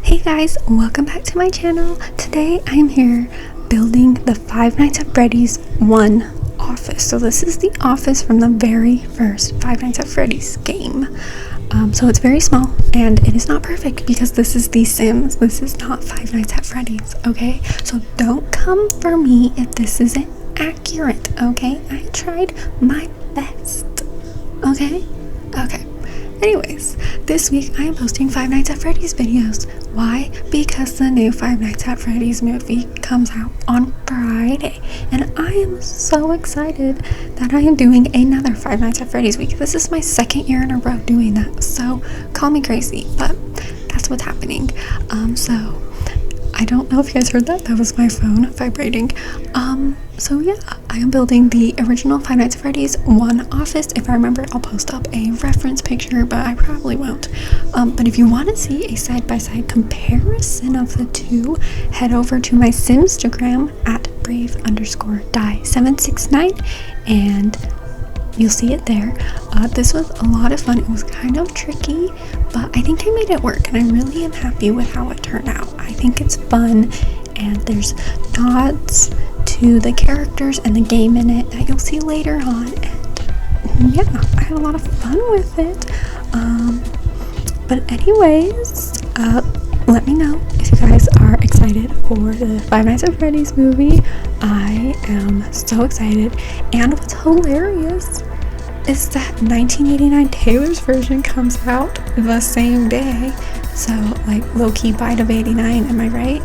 Hey guys, welcome back to my channel. Today I am here building the Five Nights at Freddy's 1 office. So this is the office from the very first Five Nights at Freddy's game. So it's very small and it is not perfect because this is The Sims. This is not Five Nights at Freddy's, okay? So don't come for me if this isn't accurate, okay? I tried my best, okay? Okay. Anyways, this week I am posting Five Nights at Freddy's videos. Why? Because the new Five Nights at Freddy's movie comes out on Friday. And I am so excited that I am doing another Five Nights at Freddy's week. This is my second year in a row doing that. So call me crazy, but that's what's happening. So I don't know if you guys heard that. That was my phone vibrating. So yeah, I am building the original Five Nights at Freddy's 1 office. If I remember, I'll post up a reference picture, but I probably won't. But if you want to see a side-by-side comparison of the two, head over to my Simstagram at brave_die769 and you'll see it there. This was a lot of fun. It was kind of tricky, but I think I made it work and I really am happy with how it turned out. I think it's fun and there's nods to the characters and the game in it that you'll see later on, and yeah, I had a lot of fun with it. But anyways, let me know if you guys are excited for the Five Nights at Freddy's movie. I am so excited, and what's hilarious is that 1989 Taylor's version comes out the same day, so like low-key bite of 89, am I right?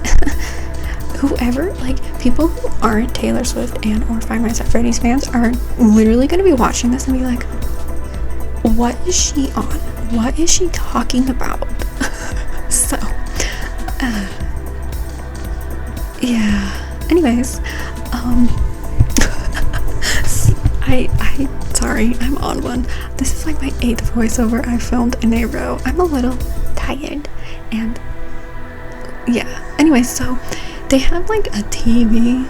Whoever, like, people who aren't Taylor Swift and or Five Nights at Freddy's fans are literally going to be watching this and be like, what is she on? What is she talking about? So, yeah. Anyways, sorry, I'm on one. This is like my 8th voiceover I filmed in a row. I'm a little tired, and yeah. Anyways, so they have like a TV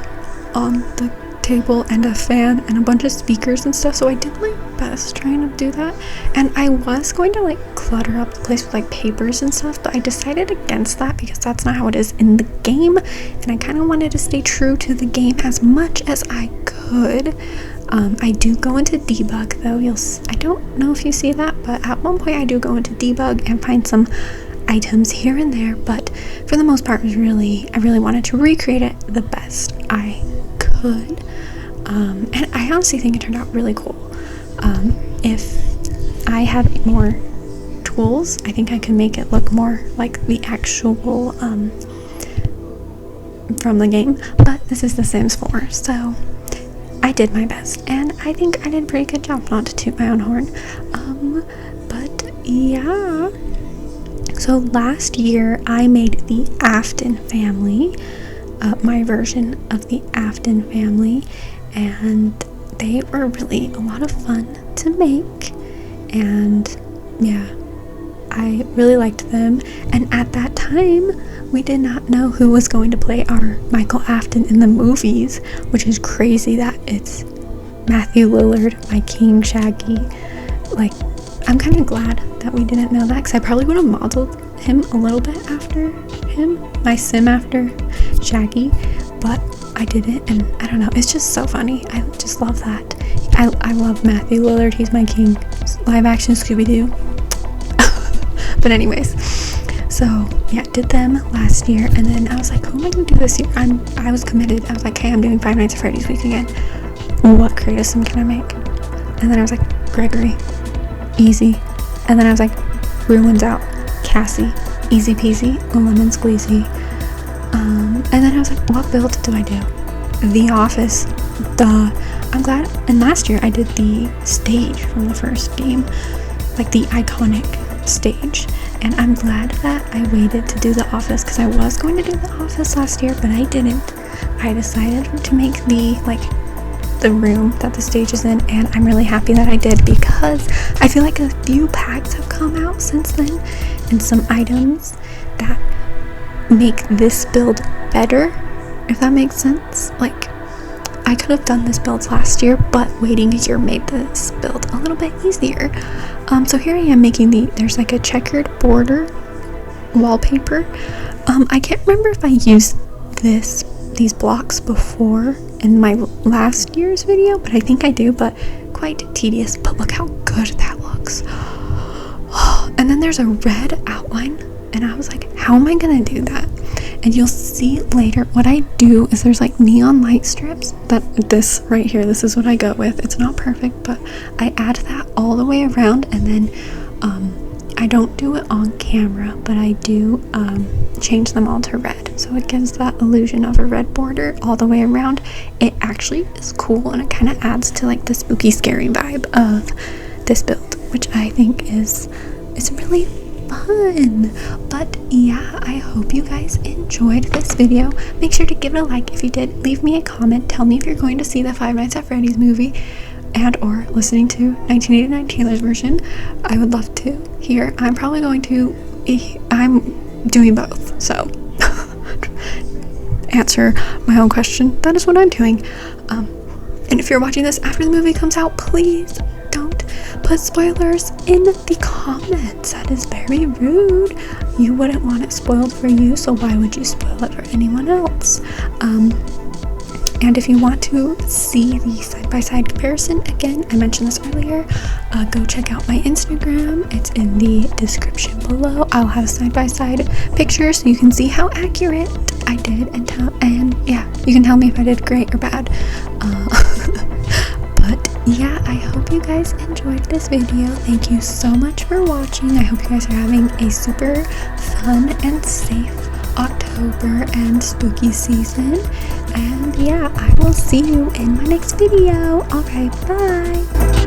on the table and a fan and a bunch of speakers and stuff, so I did my best trying to do that, and I was going to like clutter up the place with like papers and stuff, but I decided against that because that's not how it is in the game, and I kind of wanted to stay true to the game as much as I could. I do go into debug though. I don't know if you see that, but at one point I do go into debug and find some items here and there, but for the most part I really wanted to recreate it the best I could, and I honestly think it turned out really cool. If I had more tools, I think I could make it look more like the actual from the game, but this is The Sims 4, so I did my best, and I think I did a pretty good job, not to toot my own horn. But yeah. So last year I made the Afton family, my version of the Afton family, and they were really a lot of fun to make, and yeah, I really liked them. And at that time we did not know who was going to play our Michael Afton in the movies, which is crazy that it's Matthew Lillard, my King Shaggy. Like, I'm kind of glad that we didn't know that, because I probably would have modeled him a little bit after him, my sim after Shaggy, but I didn't, and I don't know, it's just so funny. I just love that. I love Matthew Lillard. He's my king. Live action Scooby-Doo. But anyways, so yeah, did them last year, and then I was like, who am I gonna do this year? I was committed. I was like, hey, I'm doing Five Nights at Freddy's week again. What creative sim can I make? And then I was like, Gregory, easy. And then I was like, Ruins Out, Cassie, easy peasy, lemon squeezy. And then I was like, what build do I do? The Office, duh. I'm glad. And last year I did the stage from the first game, like the iconic stage, and I'm glad that I waited to do The Office, because I was going to do The Office last year, but I didn't. I decided to make the room that the stage is in, and I'm really happy that I did, because I feel like a few packs have come out since then, and some items that make this build better, if that makes sense. Like, I could have done this build last year, but waiting a year made this build a little bit easier. So here I am making there's like a checkered border wallpaper. I can't remember if I used these blocks before in my last year's video, but I think I do, but quite tedious. But look how good that looks. And then there's a red outline, and I was like, how am I gonna do that? And you'll see later what I do is there's like neon light strips, this right here, this is what I go with. It's not perfect, but I add that all the way around, and then I don't do it on camera, but I do change them all to red, so it gives that illusion of a red border all the way around. It actually is cool, and it kind of adds to like the spooky scary vibe of this build, which I think is really fun. But yeah, I hope you guys enjoyed this video. Make sure to give it a like if you did. Leave me a comment, tell me if you're going to see the Five Nights at Freddy's movie and or listening to 1989 Taylor's version. I would love to hear. I'm probably going to, I'm doing both, so answer my own question. That is what I'm doing. And if you're watching this after the movie comes out, please don't put spoilers in the comments. That is very rude. You wouldn't want it spoiled for you, so why would you spoil it for anyone else? And if you want to see the side-by-side comparison, again, I mentioned this earlier, go check out my Instagram. It's in the description below. I'll have side-by-side pictures so you can see how accurate I did, and yeah, you can tell me if I did great or bad. But yeah, I hope you guys enjoyed this video. Thank you so much for watching. I hope you guys are having a super fun and safe October and spooky season. And yeah, I will see you in my next video. Okay, bye.